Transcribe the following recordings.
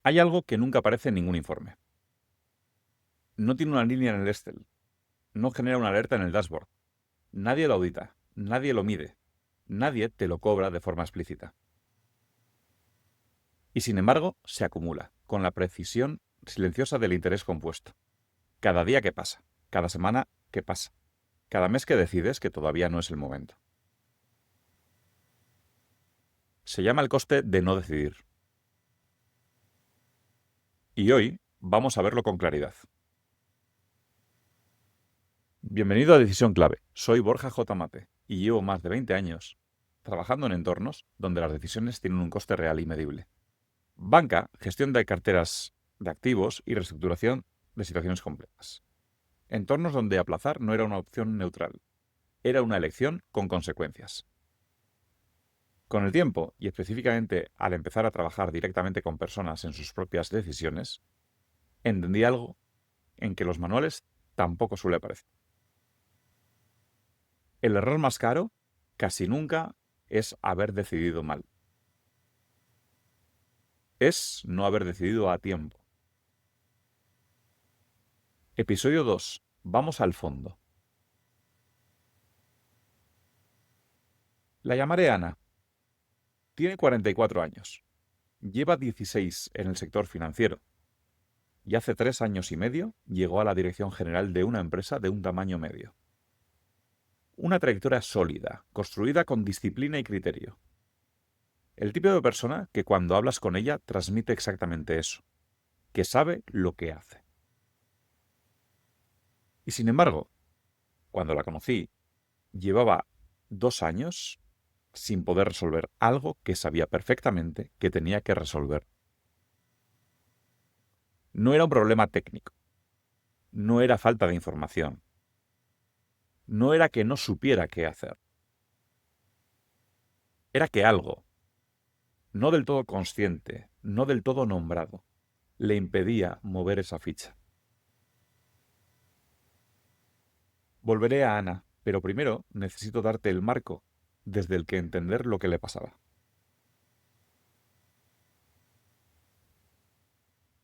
Hay algo que nunca aparece en ningún informe. No tiene una línea en el Excel. No genera una alerta en el dashboard. Nadie lo audita. Nadie lo mide. Nadie te lo cobra de forma explícita. Y sin embargo, se acumula, con la precisión silenciosa del interés compuesto. Cada día que pasa. Cada semana que pasa. Cada mes que decides que todavía no es el momento. Se llama el coste de no decidir. Y hoy vamos a verlo con claridad. Bienvenido a Decisión Clave. Soy Borja J. Mate y llevo más de 20 años trabajando en entornos donde las decisiones tienen un coste real y medible. Banca, gestión de carteras de activos y reestructuración de situaciones complejas. Entornos donde aplazar no era una opción neutral, era una elección con consecuencias. Con el tiempo, y específicamente al empezar a trabajar directamente con personas en sus propias decisiones, entendí algo en que los manuales tampoco suele aparecer. El error más caro casi nunca es haber decidido mal. Es no haber decidido a tiempo. Episodio 2. Vamos al fondo. La llamaré Ana. Tiene 44 años. Lleva 16 en el sector financiero. Y hace 3 años y medio llegó a la dirección general de una empresa de un tamaño medio. Una trayectoria sólida, construida con disciplina y criterio. El tipo de persona que cuando hablas con ella transmite exactamente eso, que sabe lo que hace. Y sin embargo, cuando la conocí, llevaba 2 años sin poder resolver algo que sabía perfectamente que tenía que resolver. No era un problema técnico, no era falta de información, no era que no supiera qué hacer. Era que algo, no del todo consciente, no del todo nombrado, le impedía mover esa ficha. Volveré a Ana, pero primero necesito darte el marco desde el que entender lo que le pasaba.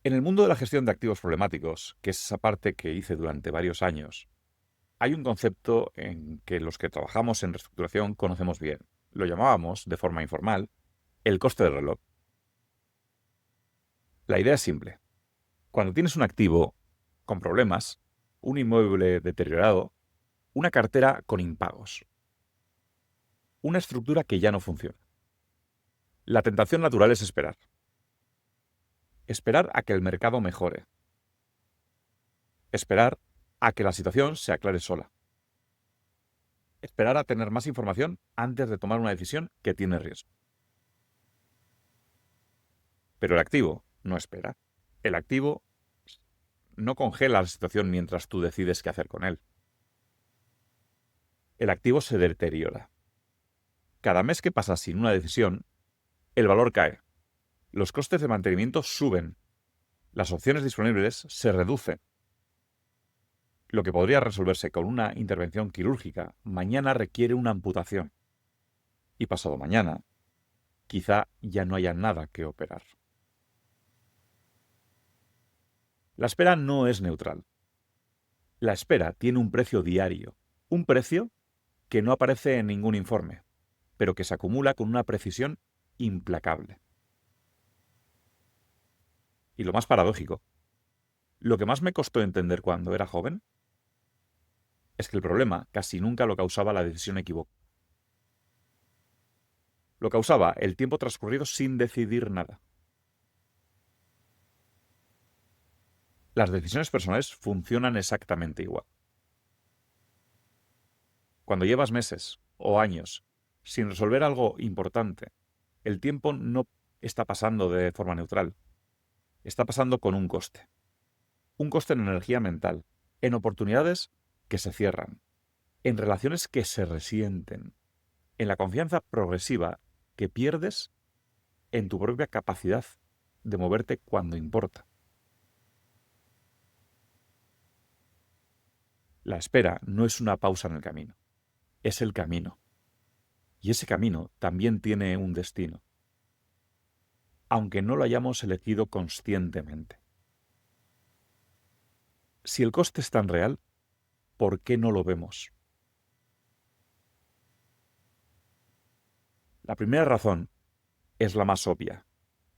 En el mundo de la gestión de activos problemáticos, que es esa parte que hice durante varios años, hay un concepto en que los que trabajamos en reestructuración conocemos bien. Lo llamábamos, de forma informal, el coste del reloj. La idea es simple. Cuando tienes un activo con problemas, un inmueble deteriorado, una cartera con impagos, una estructura que ya no funciona, la tentación natural es esperar. Esperar a que el mercado mejore. Esperar a que la situación se aclare sola. Esperar a tener más información antes de tomar una decisión que tiene riesgo. Pero el activo no espera. El activo no congela la situación mientras tú decides qué hacer con él. El activo se deteriora. Cada mes que pasa sin una decisión, el valor cae. Los costes de mantenimiento suben. Las opciones disponibles se reducen. Lo que podría resolverse con una intervención quirúrgica, mañana requiere una amputación. Y pasado mañana, quizá ya no haya nada que operar. La espera no es neutral. La espera tiene un precio diario. Un precio que no aparece en ningún informe, pero que se acumula con una precisión implacable. Y lo más paradójico, lo que más me costó entender cuando era joven, es que el problema casi nunca lo causaba la decisión equivocada. Lo causaba el tiempo transcurrido sin decidir nada. Las decisiones personales funcionan exactamente igual. Cuando llevas meses o años sin resolver algo importante, el tiempo no está pasando de forma neutral. Está pasando con un coste. Un coste en energía mental, en oportunidades que se cierran, en relaciones que se resienten, en la confianza progresiva que pierdes en tu propia capacidad de moverte cuando importa. La espera no es una pausa en el camino, es el camino. Y ese camino también tiene un destino. aunque no lo hayamos elegido conscientemente. Si el coste es tan real, ¿por qué no lo vemos? La primera razón es la más obvia.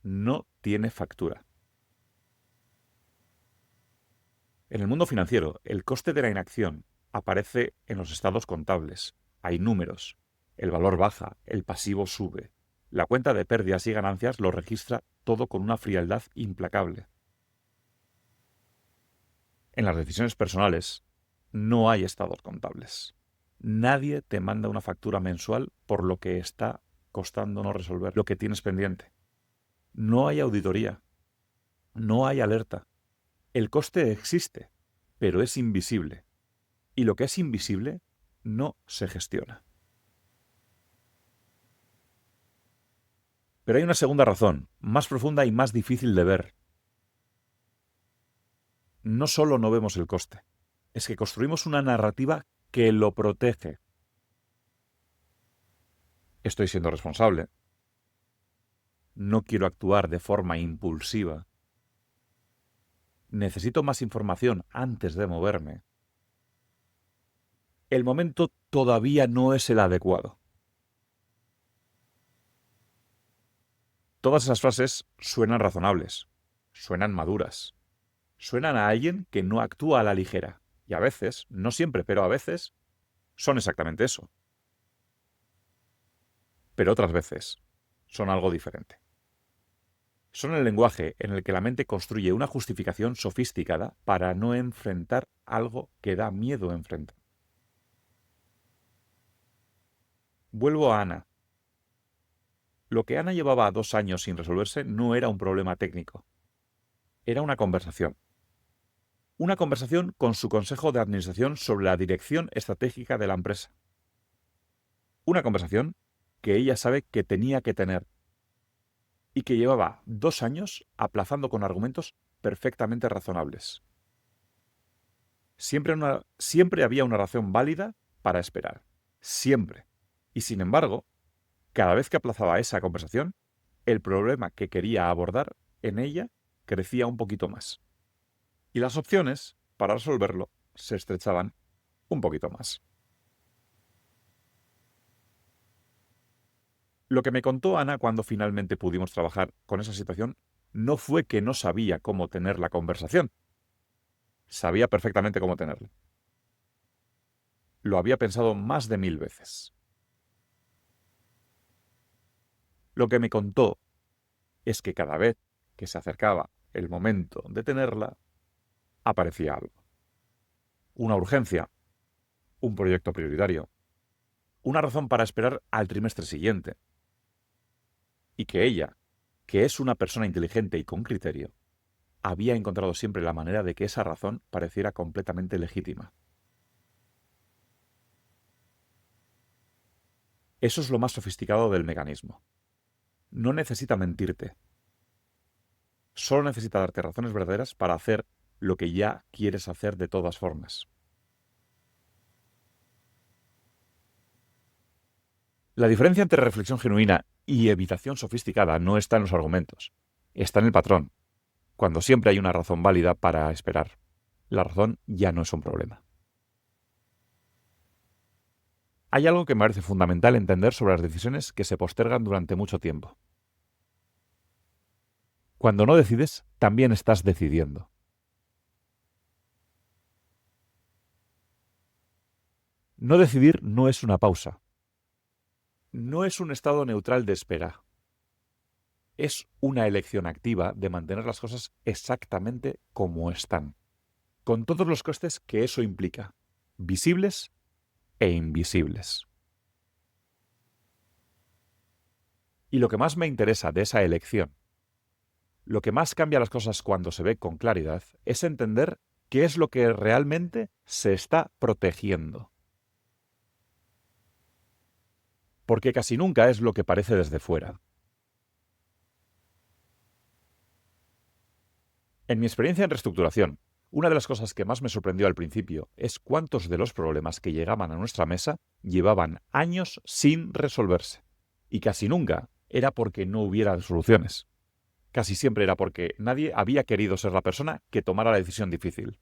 No tiene factura. En el mundo financiero, el coste de la inacción aparece en los estados contables. Hay números. El valor baja, el pasivo sube. La cuenta de pérdidas y ganancias lo registra todo con una frialdad implacable. En las decisiones personales no hay estados contables. Nadie te manda una factura mensual por lo que está costando no resolver lo que tienes pendiente. No hay auditoría. No hay alerta. El coste existe, pero es invisible. Y lo que es invisible no se gestiona. Pero hay una segunda razón, más profunda y más difícil de ver. No solo no vemos el coste, es que construimos una narrativa que lo protege. Estoy siendo responsable. No quiero actuar de forma impulsiva. Necesito más información antes de moverme. El momento todavía no es el adecuado. Todas esas frases suenan razonables, suenan maduras, suenan a alguien que no actúa a la ligera. Y a veces, no siempre, pero a veces, son exactamente eso. Pero otras veces son algo diferente. Son el lenguaje en el que la mente construye una justificación sofisticada para no enfrentar algo que da miedo enfrentar. Vuelvo a Ana. Lo que Ana llevaba 2 años sin resolverse no era un problema técnico. Era una conversación. Una conversación con su consejo de administración sobre la dirección estratégica de la empresa. Una conversación que ella sabe que tenía que tener y que llevaba 2 años aplazando con argumentos perfectamente razonables. Siempre había una razón válida para esperar. Siempre. Y sin embargo, cada vez que aplazaba esa conversación, el problema que quería abordar en ella crecía un poquito más. Y las opciones para resolverlo se estrechaban un poquito más. Lo que me contó Ana cuando finalmente pudimos trabajar con esa situación no fue que no sabía cómo tener la conversación. Sabía perfectamente cómo tenerla. Lo había pensado más de 1000 veces. Lo que me contó es que cada vez que se acercaba el momento de tenerla, aparecía algo. Una urgencia, un proyecto prioritario, una razón para esperar al trimestre siguiente. Y que ella, que es una persona inteligente y con criterio, había encontrado siempre la manera de que esa razón pareciera completamente legítima. Eso es lo más sofisticado del mecanismo. No necesita mentirte. Solo necesita darte razones verdaderas para hacer lo que ya quieres hacer de todas formas. La diferencia entre reflexión genuina y evitación sofisticada no está en los argumentos, está en el patrón. Cuando siempre hay una razón válida para esperar, la razón ya no es un problema. Hay algo que me parece fundamental entender sobre las decisiones que se postergan durante mucho tiempo. Cuando no decides, también estás decidiendo. No decidir no es una pausa. No es un estado neutral de espera. Es una elección activa de mantener las cosas exactamente como están, con todos los costes que eso implica, visibles e invisibles. Y lo que más me interesa de esa elección, lo que más cambia las cosas cuando se ve con claridad, es entender qué es lo que realmente se está protegiendo. Porque casi nunca es lo que parece desde fuera. En mi experiencia en reestructuración, una de las cosas que más me sorprendió al principio es cuántos de los problemas que llegaban a nuestra mesa llevaban años sin resolverse. Y casi nunca era porque no hubiera soluciones. casi siempre era porque nadie había querido ser la persona que tomara la decisión difícil.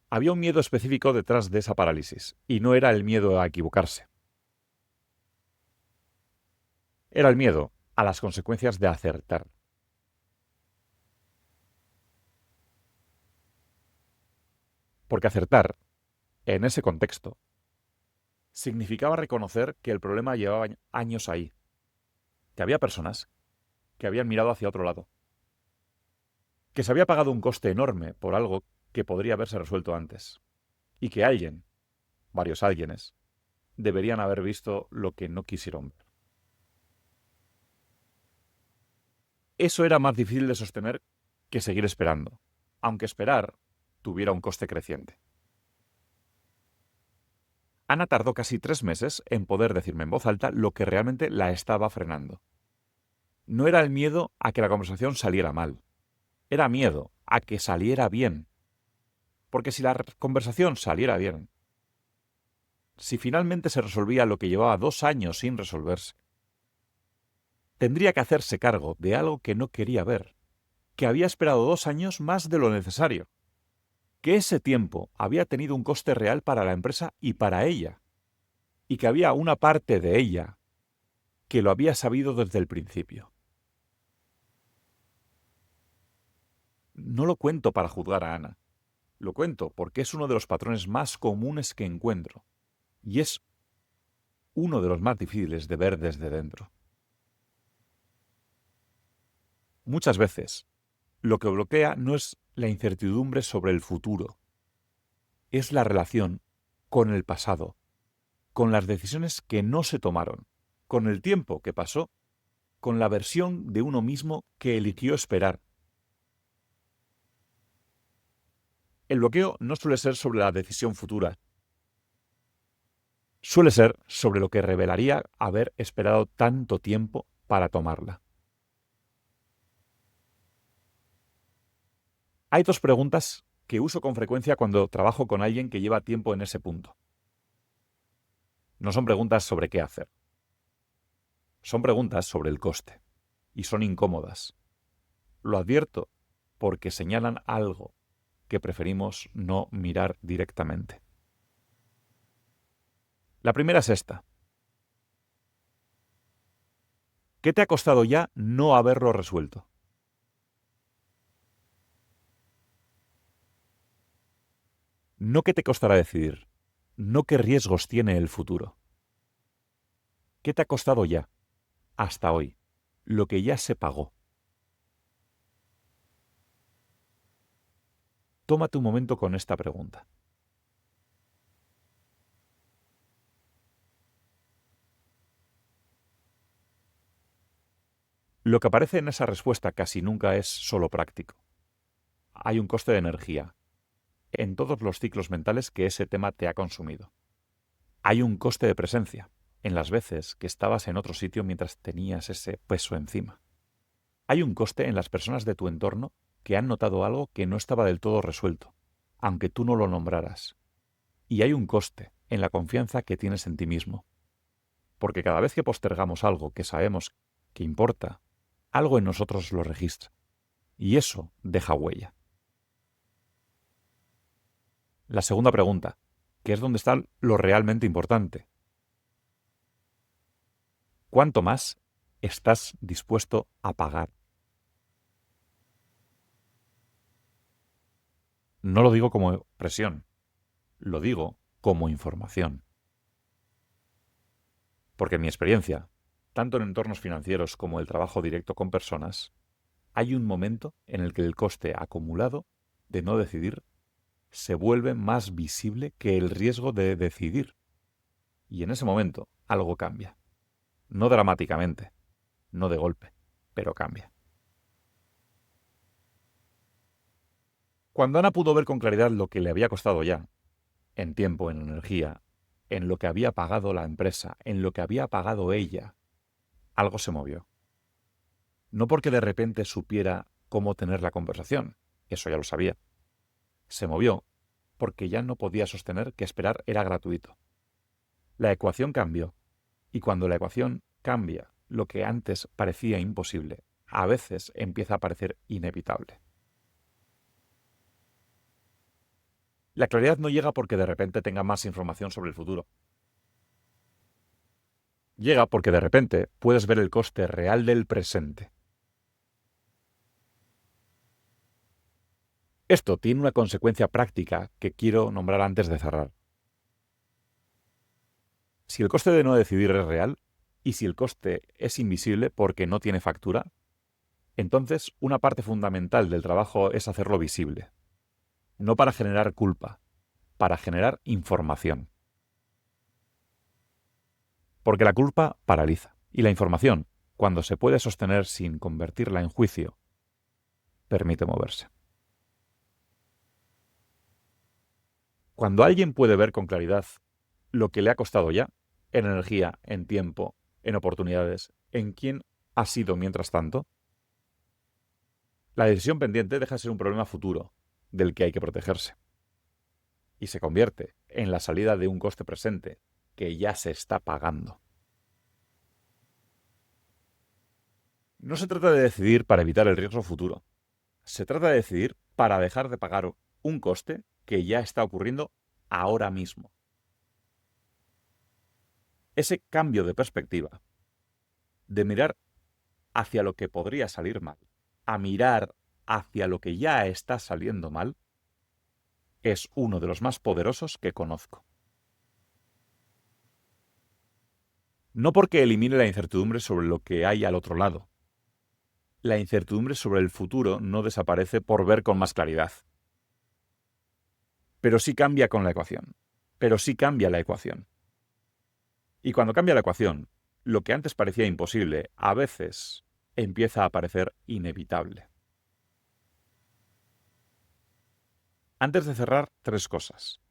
Había un miedo específico detrás de esa parálisis, y no era el miedo a equivocarse. Era el miedo a las consecuencias de acertar. Porque acertar, en ese contexto, significaba reconocer que el problema llevaba años ahí, que había personas que habían mirado hacia otro lado, que se había pagado un coste enorme por algo que podría haberse resuelto antes, y que alguien, varios alguienes, deberían haber visto lo que no quisieron ver. Eso era más difícil de sostener que seguir esperando, aunque esperar tuviera un coste creciente. Ana tardó casi 3 meses en poder decirme en voz alta lo que realmente la estaba frenando. No era el miedo a que la conversación saliera mal, era miedo a que saliera bien. Porque si la conversación saliera bien, si finalmente se resolvía lo que llevaba 2 años sin resolverse, tendría que hacerse cargo de algo que no quería ver, que había esperado 2 años más de lo necesario, que ese tiempo había tenido un coste real para la empresa y para ella, y que había una parte de ella que lo había sabido desde el principio. No lo cuento para juzgar a Ana, lo cuento porque es uno de los patrones más comunes que encuentro, y es uno de los más difíciles de ver desde dentro. Muchas veces, lo que bloquea no es la incertidumbre sobre el futuro, es la relación con el pasado, con las decisiones que no se tomaron, con el tiempo que pasó, con la versión de uno mismo que eligió esperar. El bloqueo no suele ser sobre la decisión futura, suele ser sobre lo que revelaría haber esperado tanto tiempo para tomarla. Hay 2 preguntas que uso con frecuencia cuando trabajo con alguien que lleva tiempo en ese punto. No son preguntas sobre qué hacer. Son preguntas sobre el coste. Y son incómodas. Lo advierto porque señalan algo que preferimos no mirar directamente. La primera es esta. ¿Qué te ha costado ya no haberlo resuelto? No qué te costará decidir, no qué riesgos tiene el futuro. ¿Qué te ha costado ya, hasta hoy, lo que ya se pagó? Tómate un momento con esta pregunta. Lo que aparece en esa respuesta casi nunca es solo práctico. Hay un coste de energía en todos los ciclos mentales que ese tema te ha consumido. Hay un coste de presencia en las veces que estabas en otro sitio mientras tenías ese peso encima. Hay un coste en las personas de tu entorno que han notado algo que no estaba del todo resuelto, aunque tú no lo nombraras. Y hay un coste en la confianza que tienes en ti mismo. Porque cada vez que postergamos algo que sabemos que importa, algo en nosotros lo registra. Y eso deja huella. La segunda pregunta, que es donde está lo realmente importante. ¿Cuánto más estás dispuesto a pagar? No lo digo como presión, lo digo como información. Porque en mi experiencia, tanto en entornos financieros como el trabajo directo con personas, hay un momento en el que el coste acumulado de no decidir se vuelve más visible que el riesgo de decidir. Y en ese momento algo cambia. No dramáticamente, no de golpe, pero cambia. Cuando Ana pudo ver con claridad lo que le había costado ya, en tiempo, en energía, en lo que había pagado la empresa, en lo que había pagado ella, algo se movió. No porque de repente supiera cómo tener la conversación, eso ya lo sabía. Se movió porque ya no podía sostener que esperar era gratuito. La ecuación cambió, y cuando la ecuación cambia lo que antes parecía imposible, a veces empieza a parecer inevitable. La claridad no llega porque de repente tenga más información sobre el futuro. Llega porque de repente puedes ver el coste real del presente. Esto tiene una consecuencia práctica que quiero nombrar antes de cerrar. Si el coste de no decidir es real, y si el coste es invisible porque no tiene factura, entonces una parte fundamental del trabajo es hacerlo visible. No para generar culpa, para generar información. Porque la culpa paraliza, y la información, cuando se puede sostener sin convertirla en juicio, permite moverse. Cuando alguien puede ver con claridad lo que le ha costado ya, en energía, en tiempo, en oportunidades, en quién ha sido mientras tanto, la decisión pendiente deja de ser un problema futuro del que hay que protegerse y se convierte en la salida de un coste presente que ya se está pagando. No se trata de decidir para evitar el riesgo futuro. Se trata de decidir para dejar de pagar un coste que ya está ocurriendo ahora mismo. Ese cambio de perspectiva, de mirar hacia lo que podría salir mal, a mirar hacia lo que ya está saliendo mal, es uno de los más poderosos que conozco. No porque elimine la incertidumbre sobre lo que hay al otro lado. La incertidumbre sobre el futuro no desaparece por ver con más claridad. Pero sí cambia con la ecuación. Pero sí cambia la ecuación. Y cuando cambia la ecuación, lo que antes parecía imposible, a veces empieza a parecer inevitable. Antes de cerrar, 3 cosas.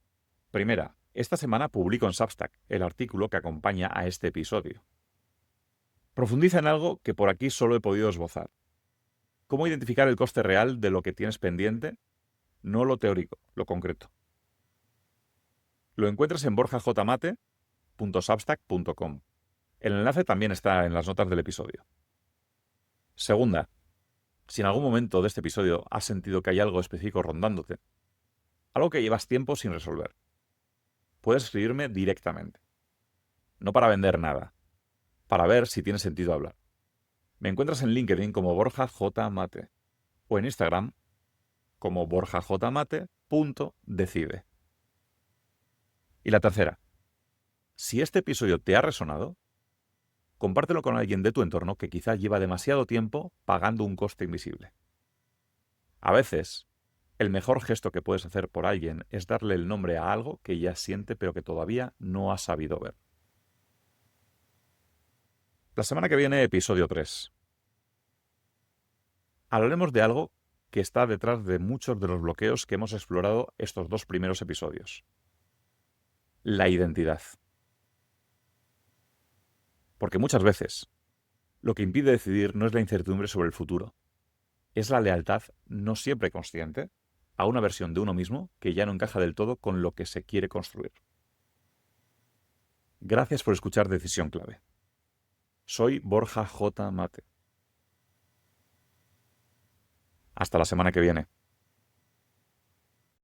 Primera, esta semana publico en Substack el artículo que acompaña a este episodio. Profundiza en algo que por aquí solo he podido esbozar. ¿Cómo identificar el coste real de lo que tienes pendiente? No lo teórico, lo concreto. Lo encuentras en borjajmate.substack.com. El enlace también está en las notas del episodio. Segunda, si en algún momento de este episodio has sentido que hay algo específico rondándote, algo que llevas tiempo sin resolver, puedes escribirme directamente. No para vender nada, para ver si tiene sentido hablar. Me encuentras en LinkedIn como Borja J. Mate o en Instagram como borjajmate.decide. Y la tercera, si este episodio te ha resonado, compártelo con alguien de tu entorno que quizás lleva demasiado tiempo pagando un coste invisible. A veces, el mejor gesto que puedes hacer por alguien es darle el nombre a algo que ya siente pero que todavía no ha sabido ver. La semana que viene, episodio 3. Hablaremos de algo que está detrás de muchos de los bloqueos que hemos explorado estos 2 primeros episodios. La identidad. Porque muchas veces, lo que impide decidir no es la incertidumbre sobre el futuro, es la lealtad, no siempre consciente, a una versión de uno mismo que ya no encaja del todo con lo que se quiere construir. Gracias por escuchar Decisión Clave. Soy Borja J. Mate. Hasta la semana que viene.